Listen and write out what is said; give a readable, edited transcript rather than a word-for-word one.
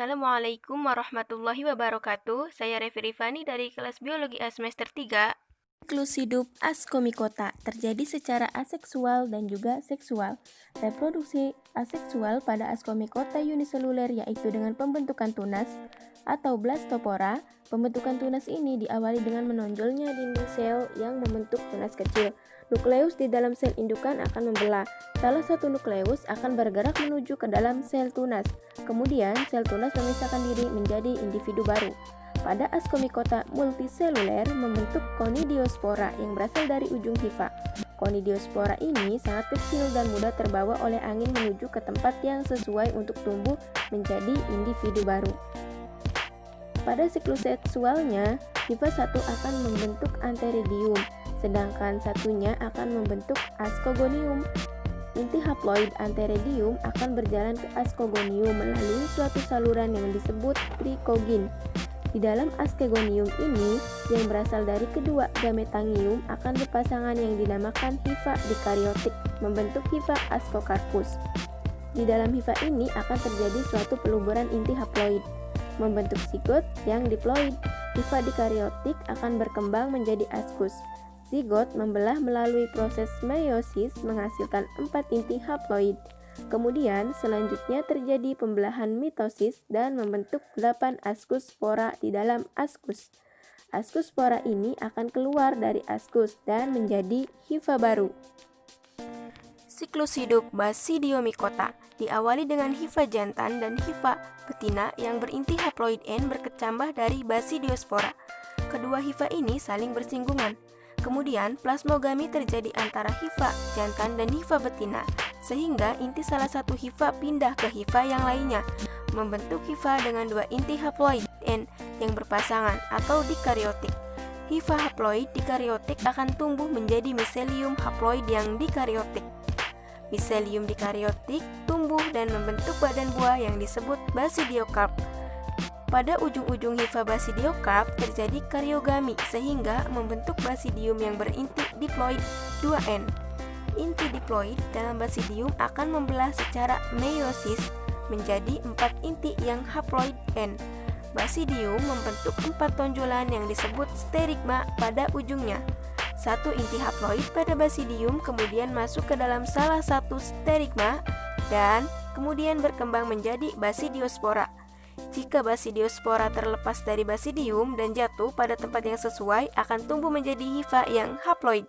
Assalamualaikum warahmatullahi wabarakatuh. Saya Revi Rifani dari kelas Biologi A semester 3. Siklus hidup askomikota terjadi secara aseksual dan juga seksual. Reproduksi aseksual pada askomikota uniseluler yaitu dengan pembentukan tunas atau blastopora. Pembentukan tunas ini diawali dengan menonjolnya dinding sel yang membentuk tunas kecil. Nukleus di dalam sel indukan akan membelah. Salah satu nukleus akan bergerak menuju ke dalam sel tunas. Kemudian sel tunas memisahkan diri menjadi individu baru. Pada askomikota multiseluler membentuk konidiospora yang berasal dari ujung hifa. Konidiospora ini sangat kecil dan mudah terbawa oleh angin menuju ke tempat yang sesuai untuk tumbuh menjadi individu baru. Pada siklus seksualnya, hifa 1 akan membentuk antheridium, sedangkan satunya akan membentuk ascogonium. Inti haploid antheridium akan berjalan ke ascogonium melalui suatu saluran yang disebut trikogin. Di dalam ascogonium ini, yang berasal dari kedua gametangium akan berpasangan yang dinamakan hifa dikariotik, membentuk hifa ascocarpus. Di dalam hifa ini akan terjadi suatu peluburan inti haploid, membentuk zigot yang diploid. Hifa dikariotik akan berkembang menjadi ascus. Zigot membelah melalui proses meiosis menghasilkan 4 inti haploid. Kemudian selanjutnya terjadi pembelahan mitosis dan membentuk 8 ascus spora di dalam ascus. Ascus spora ini akan keluar dari ascus dan menjadi hifa baru. Siklus hidup Basidiomycota diawali dengan hifa jantan dan hifa betina yang berinti haploid N berkecambah dari Basidiospora. Kedua hifa ini saling bersinggungan. Kemudian plasmogami terjadi antara hifa jantan dan hifa betina, sehingga inti salah satu hifa pindah ke hifa yang lainnya, membentuk hifa dengan 2 inti haploid N yang berpasangan atau dikariotik. Hifa haploid dikariotik akan tumbuh menjadi miselium haploid yang dikariotik. Miselium dikariotik tumbuh dan membentuk badan buah yang disebut basidiokarp. Pada ujung-ujung hifa basidiokarp terjadi kariogami sehingga membentuk basidium yang berinti diploid 2N. Inti diploid dalam basidium akan membelah secara meiosis menjadi 4 inti yang haploid N. Basidium membentuk 4 tonjolan yang disebut sterigma pada ujungnya. 1 inti haploid pada basidium kemudian masuk ke dalam salah satu sterigma dan kemudian berkembang menjadi basidiospora. Jika basidiospora terlepas dari basidium dan jatuh pada tempat yang sesuai, akan tumbuh menjadi hifa yang haploid.